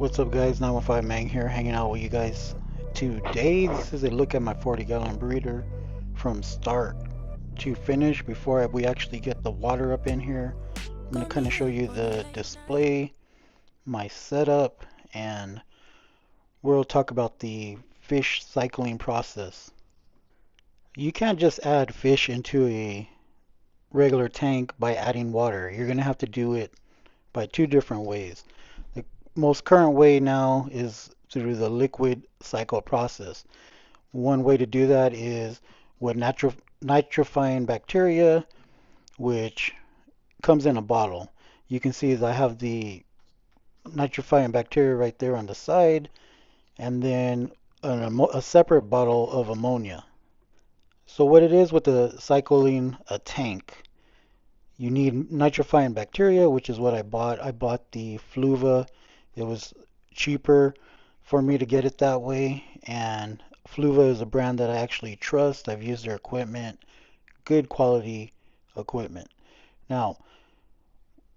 What's up guys, 915 Mang here, hanging out with you guys. Today, this is a look at my 40-gallon breeder from start to finish before we actually get the water up in here. I'm going to kind of show you the display, my setup, and we'll talk about the fish cycling process. You can't just add fish into a regular tank by adding water. You're going to have to do it by two different ways. The most current way now is through the liquid cycle process. One way to do that is with nitrifying bacteria, which comes in a bottle. You can see that I have the nitrifying bacteria right there on the side, and then a separate bottle of ammonia. So what it is with the cycling a tank, you need nitrifying bacteria, which is what I bought. I bought the Fluva. It was cheaper for me to get it that way, and Fluva is a brand that I actually trust. I've used their equipment, good quality equipment. Now,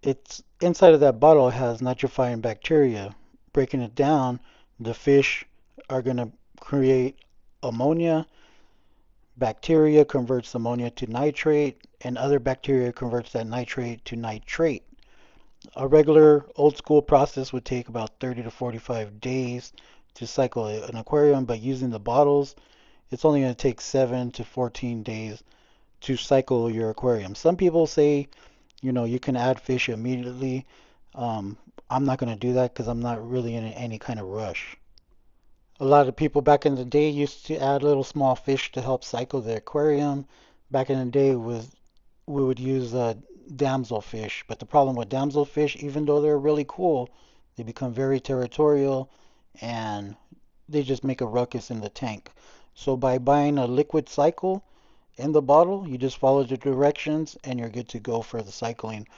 it's inside of that bottle has nitrifying bacteria. Breaking it down, the fish are going to create ammonia. Bacteria converts ammonia to nitrate, and other bacteria converts that nitrate to nitrate. A regular old school process would take about 30 to 45 days to cycle an aquarium, but using the bottles, it's only going to take 7 to 14 days to cycle your aquarium. Some people say, you can add fish immediately. I'm not going to do that because I'm not really in any kind of rush. A lot of people back in the day used to add little small fish to help cycle the aquarium. Back in the day was we would use damselfish, but the problem with damselfish, even though they're really cool, they become very territorial and they just make a ruckus in the tank. So by buying a liquid cycle in the bottle, you just follow the directions and you're good to go for the cycling.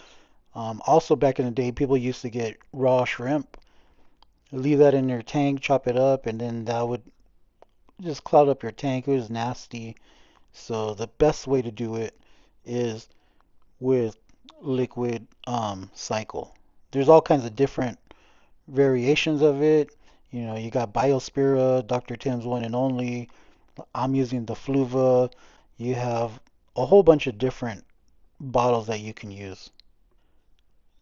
Also back in the day, people used to get raw shrimp, leave that in your tank, chop it up, and then that would just cloud up your tank. It was nasty. So the best way to do it is with liquid cycle. There's all kinds of different variations of it. You got Biospira, Dr. Tim's one and only. I'm using the Fluva. You have a whole bunch of different bottles that you can use.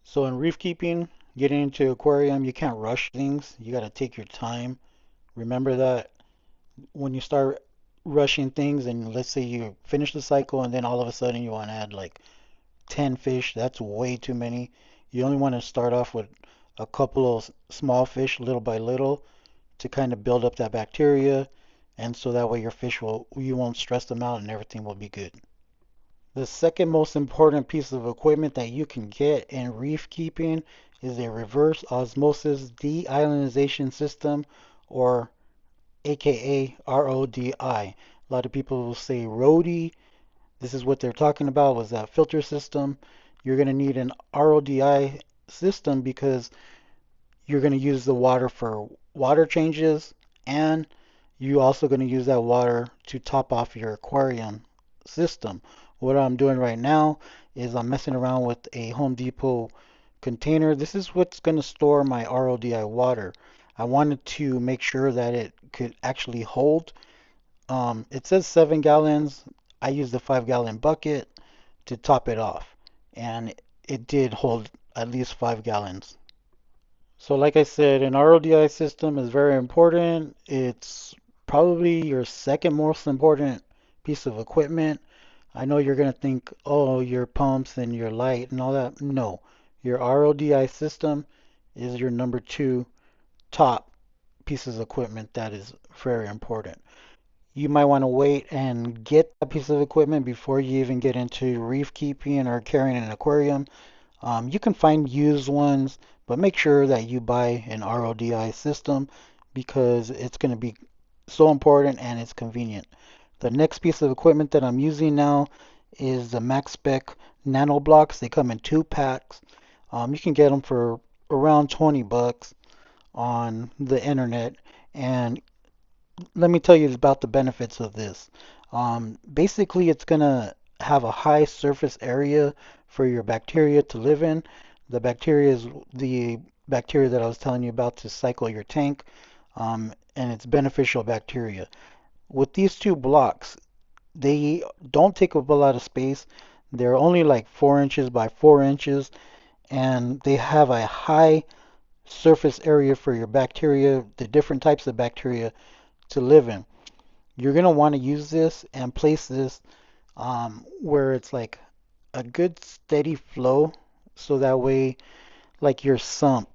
So in reef keeping, getting into aquarium, you can't rush things. You got to take your time. Remember that when you start rushing things and let's say you finish the cycle and then all of a sudden you want to add like 10 fish, that's way too many. You only want to start off with a couple of small fish little by little to kind of build up that bacteria, and so that way you won't stress them out and everything will be good. The second most important piece of equipment that you can get in reef keeping is a reverse osmosis deionization system, or aka RODI. A lot of people will say RODI. This is what they're talking about, was that filter system. You're going to need an RODI system because you're going to use the water for water changes, and you're also going to use that water to top off your aquarium system. What I'm doing right now is I'm messing around with a Home Depot container. This is what's going to store my RODI water. I wanted to make sure that it could actually hold. It says 7 gallons. I used a 5-gallon bucket to top it off, and it did hold at least 5 gallons. So like I said, an RODI system is very important. It's probably your second most important piece of equipment. I know you're going to think, oh, your pumps and your light and all that. No, your RODI system is your number two top pieces of equipment that is very important. You might want to wait and get that piece of equipment before you even get into reef keeping or carrying an aquarium. You can find used ones, but make sure that you buy an RODI system because it's going to be so important and it's convenient. The next piece of equipment that I'm using now is the Max Spec Nano blocks. They come in 2 packs. You can get them for around 20 bucks on the internet. And let me tell you about the benefits of this. Basically, it's going to have a high surface area for your bacteria to live in. The bacteria is the bacteria that I was telling you about to cycle your tank, and it's beneficial bacteria. With these two blocks, they don't take up a lot of space. They're only like 4 inches by 4 inches, and they have a high surface area for your bacteria, the different types of bacteria to live in. You're going to want to use this and place this where it's like a good steady flow, so that way, like your sump,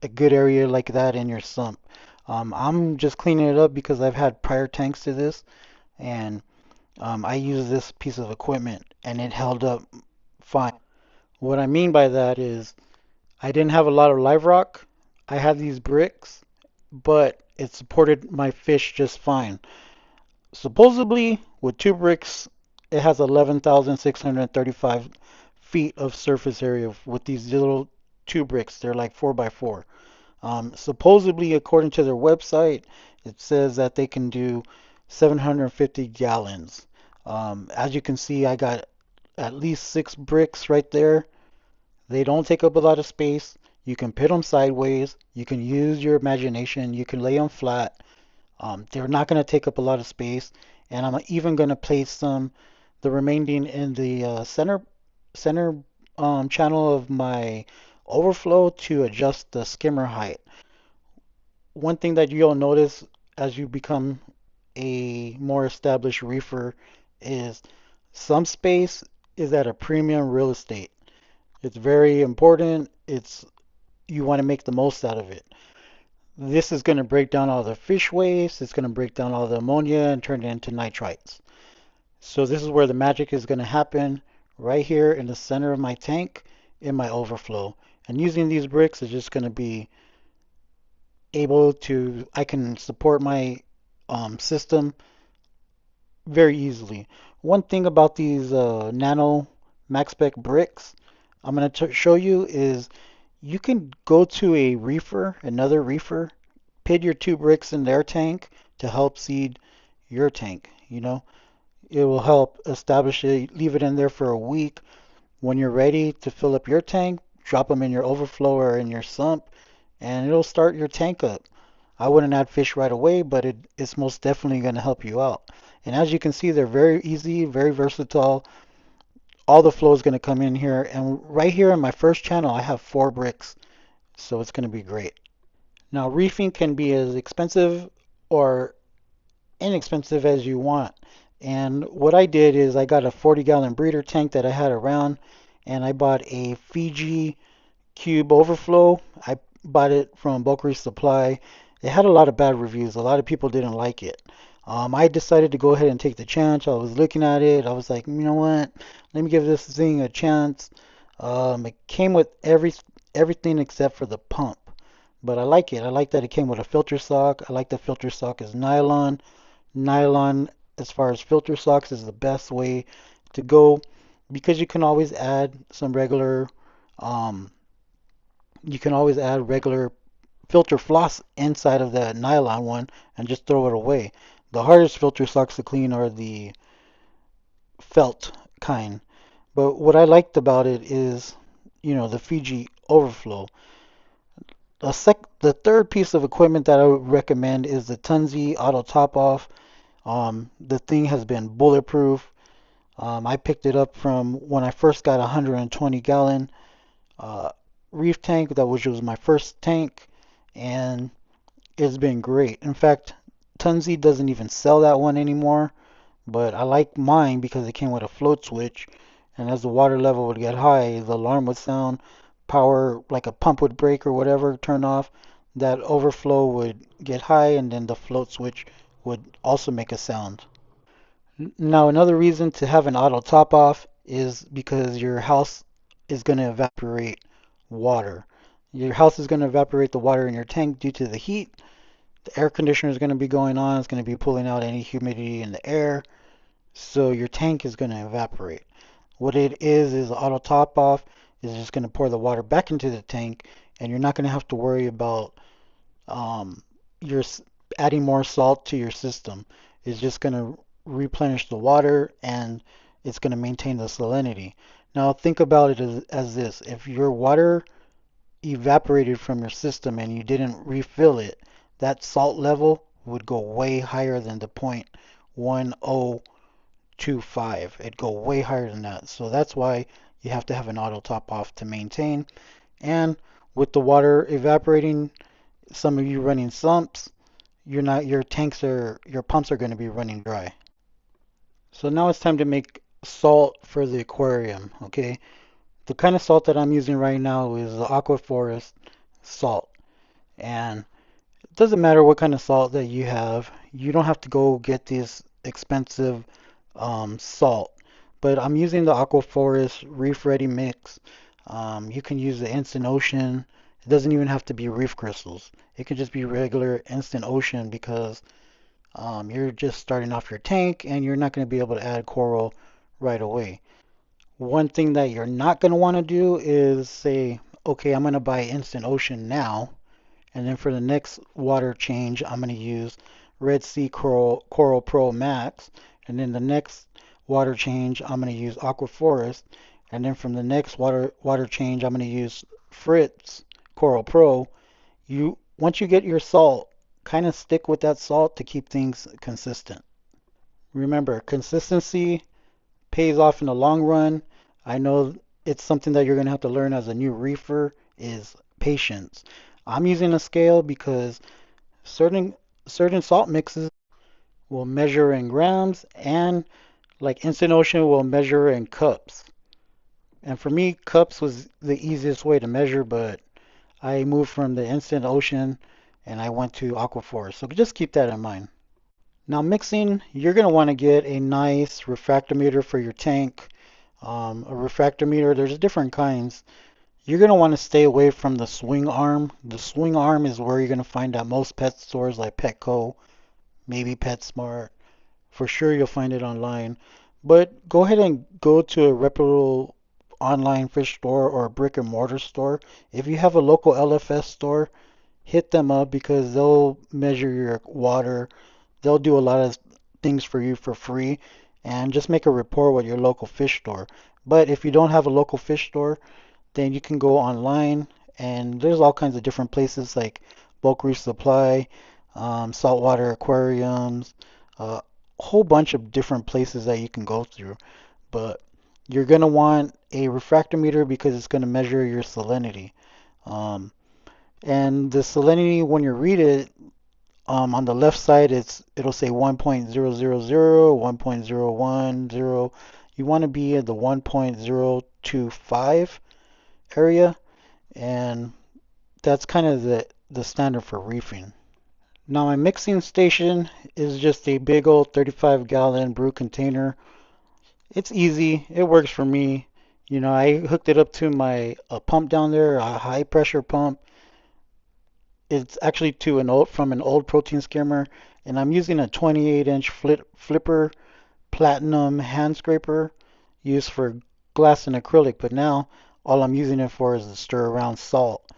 a good area like that in your sump. I'm just cleaning it up because I've had prior tanks to this, and I use this piece of equipment and it held up fine. What I mean by that is I didn't have a lot of live rock. I had these bricks, but it supported my fish just fine. Supposedly, with two bricks, it has 11,635 feet of surface area with these little two bricks. They're like 4 by 4. Supposedly, according to their website, it says that they can do 750 gallons. As you can see, I got at least 6 bricks right there. They don't take up a lot of space. You can put them sideways. You can use your imagination. You can lay them flat. They're not going to take up a lot of space. And I'm even going to place the remaining in the center channel of my overflow to adjust the skimmer height. One thing that you'll notice as you become a more established reefer is some space is at a premium real estate. It's very important. You want to make the most out of it. This is going to break down all the fish waste. It's going to break down all the ammonia and turn it into nitrites. So this is where the magic is going to happen, right here in the center of my tank in my overflow. And using these bricks is just going to be I can support my system very easily. One thing about these nano max spec bricks I'm going to show you is you can go to another reefer, put your two bricks in their tank to help seed your tank. It will help establish it, leave it in there for a week. When you're ready to fill up your tank, drop them in your overflow or in your sump, and it'll start your tank up. I wouldn't add fish right away, but it's most definitely going to help you out. And as you can see, they're very easy, very versatile. All the flow is going to come in here. And right here in my first channel, I have 4 bricks. So it's going to be great. Now, reefing can be as expensive or inexpensive as you want. And what I did is I got a 40-gallon breeder tank that I had around, and I bought a Fiji Cube Overflow. I bought it from Bulk Reef Supply. It had a lot of bad reviews. A lot of people didn't like it. I decided to go ahead and take the chance. I was looking at it. I was like, you know what? Let me give this thing a chance. It came with everything except for the pump. But I like it. I like that it came with a filter sock. I like the filter sock is nylon. Nylon, as far as filter socks, is the best way to go because um, you can always add regular filter floss inside of the nylon one and just throw it away. The hardest filter socks to clean are the felt kind. But what I liked about it is, the Fiji Overflow. The third piece of equipment that I would recommend is the Tunzi Auto Top Off. The thing has been bulletproof. I picked it up from when I first got a 120-gallon uh, reef tank, which was my first tank, and it's been great. In fact, Tunzi doesn't even sell that one anymore, but I like mine because it came with a float switch, and as the water level would get high, the alarm would sound, power, like a pump would break or whatever, turn off, that overflow would get high, and then the float switch would also make a sound. Now, another reason to have an auto top off is because your house is going to evaporate water. Your house is going to evaporate the water in your tank due to the heat. The air conditioner is going to be going on. It's going to be pulling out any humidity in the air. So your tank is going to evaporate. What it is auto top off is just going to pour the water back into the tank, and you're not going to have to worry about um, your adding more salt to your system. It's just going to replenish the water, and it's going to maintain the salinity. Now think about it as this: if your water evaporated from your system and you didn't refill it, that salt level would go way higher than the 0.1025. It'd go way higher than that. So that's why you have to have an auto top off to maintain. And with the water evaporating, some of you running sumps, your pumps are going to be running dry. So now it's time to make salt for the aquarium, okay? The kind of salt that I'm using right now is the Aqua Forest salt. And it doesn't matter what kind of salt that you have. You don't have to go get this expensive salt. But I'm using the Aqua Forest Reef Ready Mix. You can use the Instant Ocean. It doesn't even have to be reef crystals. It can just be regular Instant Ocean because you're just starting off your tank and you're not going to be able to add coral right away. One thing that you're not going to want to do is say, okay, I'm going to buy Instant Ocean now, and then for the next water change, I'm going to use Red Sea Coral Pro Max, and then the next water change, I'm going to use Aqua Forest, and then from the next water change, I'm going to use Fritz Coral Pro. Once you get your salt, kind of stick with that salt to keep things consistent. Remember, consistency pays off in the long run. I know it's something that you're going to have to learn as a new reefer is patience. I'm using a scale because certain certain salt mixes will measure in grams and like Instant Ocean will measure in cups. And for me, cups was the easiest way to measure, but I moved from the Instant Ocean and I went to Aquaforce. So just keep that in mind. Now mixing, you're going to want to get a nice refractometer for your tank. A refractometer, there's different kinds. You're going to want to stay away from the swing arm. The swing arm is where you're going to find at most pet stores like Petco, maybe PetSmart. For sure you'll find it online. But go ahead and go to a reputable online fish store or a brick and mortar store. If you have a local LFS store, hit them up because they'll measure your water. They'll do a lot of things for you for free and just make a report with your local fish store. But if you don't have a local fish store, then you can go online and there's all kinds of different places like Bulk Reef Supply, Saltwater aquariums, a whole bunch of different places that you can go through. But you're going to want a refractometer because it's going to measure your salinity. Um, and the salinity, when you read it, on the left side, it'll say 1.000, 1.010. You want to be in the 1.025 area, and that's kind of the standard for reefing. Now my mixing station is just a big old 35-gallon brew container. It's easy. It works for me. I hooked it up to my pump down there, a high pressure pump. It's actually from an old protein skimmer, and I'm using a 28-inch flipper platinum hand scraper used for glass and acrylic, but now all I'm using it for is to stir around salt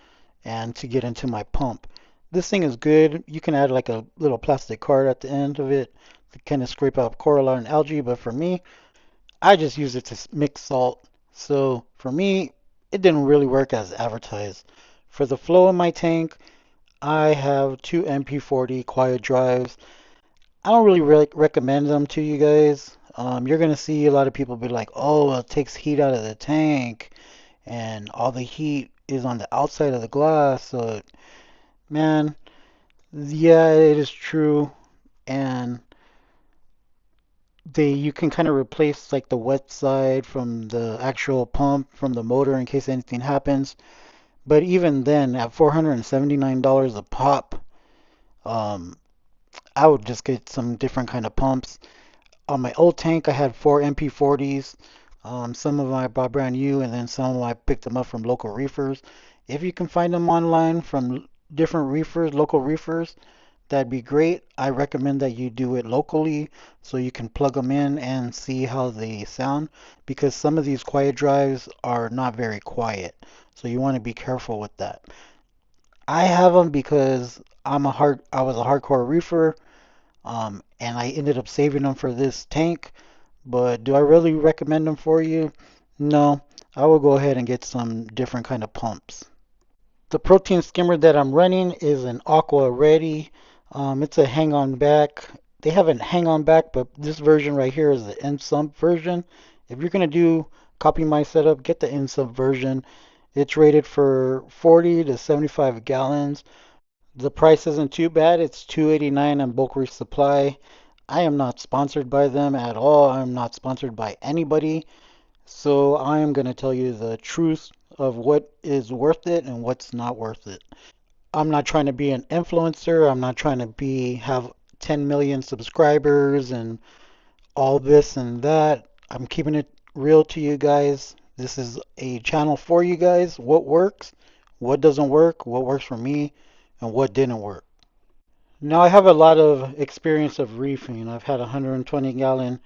and to get into my pump. This thing is good. You can add like a little plastic card at the end of it to kind of scrape out coral and algae, but for me, I just use it to mix salt. So for me, it didn't really work as advertised. For the flow in my tank, I have two MP40 quiet drives. I don't really recommend them to you guys. You're gonna see a lot of people be like, "Oh, it takes heat out of the tank, and all the heat is on the outside of the glass." So, man, yeah, it is true, and you can kind of replace like the wet side from the actual pump from the motor in case anything happens. But even then, at $479 a pop, um, I would just get some different kind of pumps. On my old tank, I had four MP40s. Some of them I bought brand new, and then some of them I picked them up from local reefers. If you can find them online from different reefers, local reefers, that'd be great. I recommend that you do it locally so you can plug them in and see how they sound because some of these quiet drives are not very quiet. So you want to be careful with that. I have them because I was a hardcore reefer, and I ended up saving them for this tank. But do I really recommend them for you? No, I will go ahead and get some different kind of pumps. The protein skimmer that I'm running is an Aqua Ready. It's a hang on back. They have a hang on back, but this version right here is the in sump version. If you're gonna do copy my setup, get the in sump version. It's rated for 40 to 75 gallons. The price isn't too bad. It's $2.89 on Bulk Reef Supply. I am not sponsored by them at all. I'm not sponsored by anybody. So I am going to tell you the truth of what is worth it and what's not worth it. I'm not trying to be an influencer. I'm not trying to be have 10 million subscribers and all this and that. I'm keeping it real to you guys. This is a channel for you guys. What works, what doesn't work, what works for me, and what didn't work. Now I have a lot of experience of reefing. I've had a 120 gallon,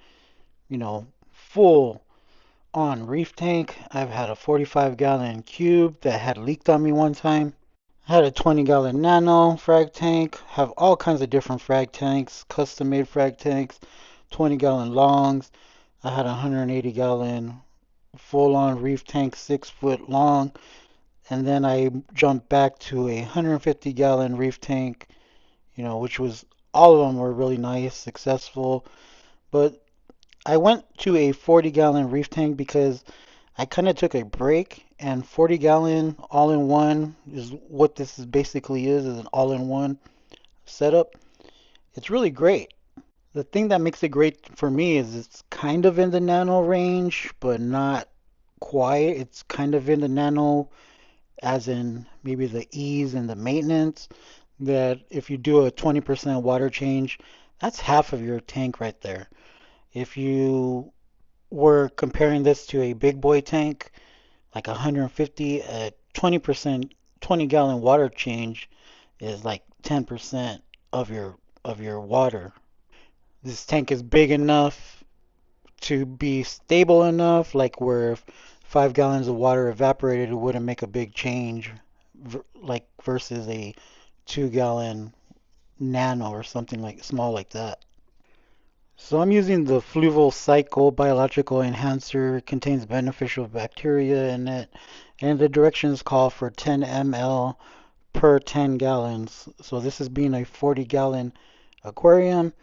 full on reef tank. I've had a 45 gallon cube that had leaked on me one time. I had a 20 gallon nano frag tank. Have all kinds of different frag tanks, custom made frag tanks, 20 gallon longs. I had a 180 gallon full on reef tank, 6 foot long. And then I jumped back to a 150 gallon reef tank, which was all of them were really nice, successful. But I went to a 40 gallon reef tank because I kind of took a break, and 40 gallon all in one is what this is basically is an all in one setup. It's really great. The thing that makes it great for me is it's kind of in the nano range, but not quite. It's kind of in the nano as in maybe the ease and the maintenance that if you do a 20% water change, that's half of your tank right there. If you were comparing this to a big boy tank, like 150, a 20%, 20 gallon water change is like 10% of your water. This tank is big enough to be stable enough, like where if 5 gallons of water evaporated, it wouldn't make a big change, like versus a 2 gallon nano or something like small like that. So I'm using the Fluval Cycle biological enhancer. It contains beneficial bacteria in it, and the directions call for 10 ml per 10 gallons. So this is being a 40 gallon aquarium.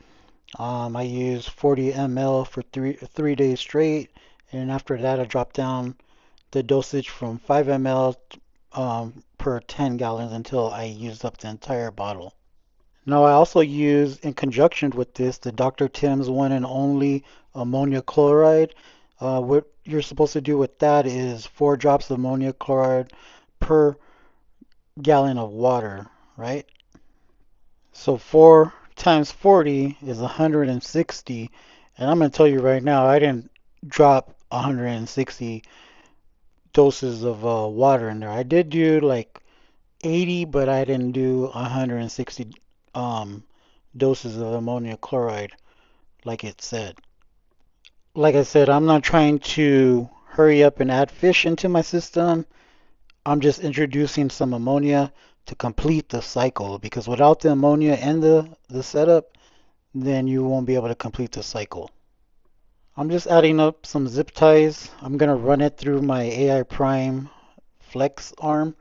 I use 40 ml for 3 days straight, and after that I drop down the dosage from 5 ml per 10 gallons until I use up the entire bottle. Now I also use in conjunction with this the Dr. Tim's one and only ammonia chloride. What you're supposed to do with that is 4 drops of ammonia chloride per gallon of water, right? So 4 times 40 is 160. And I'm going to tell you right now, I didn't drop 160 doses of water in there. I did do like 80, but I didn't do 160 um, doses of ammonia chloride like it said. Like I said, I'm not trying to hurry up and add fish into my system. I'm just introducing some ammonia to complete the cycle because without the ammonia and the setup, then you won't be able to complete the cycle. I'm just adding up some zip ties. I'm going to run it through my AI Prime Flex arm,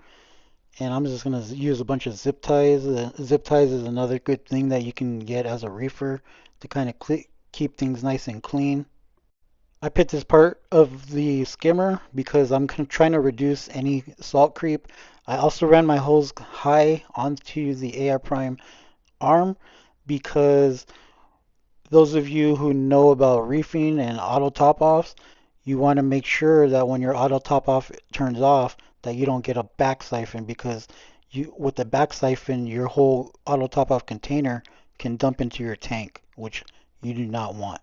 and I'm just going to use a bunch of zip ties. Zip ties is another good thing that you can get as a reefer to kind of keep things nice and clean. I picked this part of the skimmer because I'm trying to reduce any salt creep. I also ran my hose high onto the AI Prime arm because those of you who know about reefing and auto top offs, you want to make sure that when your auto top off turns off, that you don't get a back siphon because you with the back siphon, your whole auto top off container can dump into your tank, which you do not want.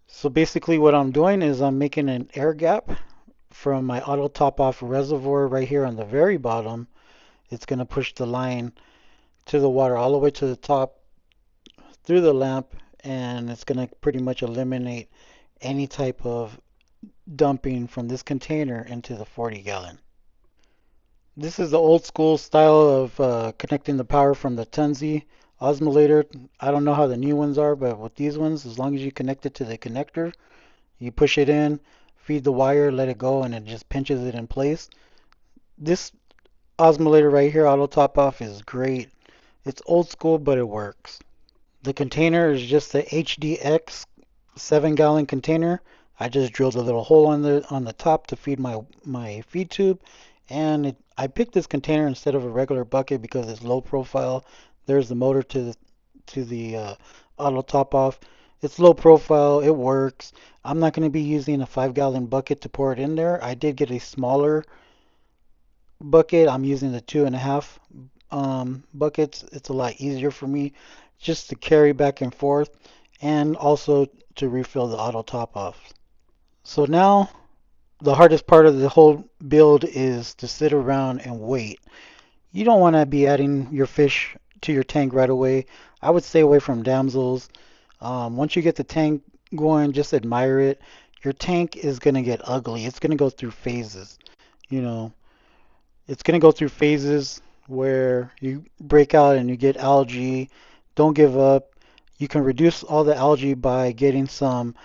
So basically what I'm doing is I'm making an air gap from my auto top off reservoir right here on the very bottom. It's going to push the line to the water all the way to the top through the lamp, and it's going to pretty much eliminate any type of dumping from this container into the 40 gallon. This is the old school style of connecting the power from the Tunzi osmolator. I don't know how the new ones are, but with these ones, as long as you connect it to the connector, you push it in, feed the wire, let it go, and it just pinches it in place. This osmolator right here, auto top off, is great. It's old school, but it works. The container is just the HDX 7-gallon container. I just drilled a little hole on the top to feed my feed tube, and I picked this container instead of a regular bucket because it's low profile. There's the motor to the auto top off. It's low profile. It works. I'm not going to be using a 5-gallon bucket to pour it in there. I did get a smaller bucket. I'm using the 2.5 buckets. It's a lot easier for me just to carry back and forth and also to refill the auto top off. So now the hardest part of the whole build is to sit around and wait. You don't want to be adding your fish to your tank right away. I would stay away from damsels. Once you get the tank going, just admire it. Your tank is going to get ugly. It's going to go through phases. You know, it's going to go through phases where you break out and you get algae. Don't give up. You can reduce all the algae by getting some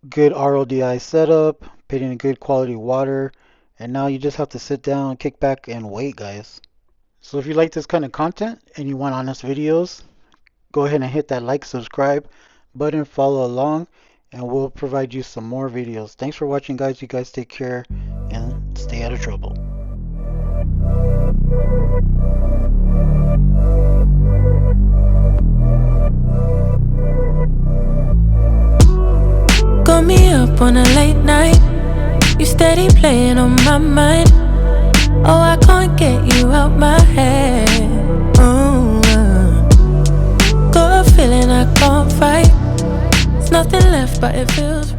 good RODI setup, putting in good quality water, and now you just have to sit down, kick back, and wait, guys. So if you like this kind of content and you want honest videos, go ahead and hit that like, subscribe button, follow along, and we'll provide you some more videos. Thanks for watching, guys. You guys take care and stay out of trouble. Got me up on a late night. You steady playing on my mind. Oh, I can't get you out my head. Oh, got a feeling I can't fight. There's nothing left, but it feels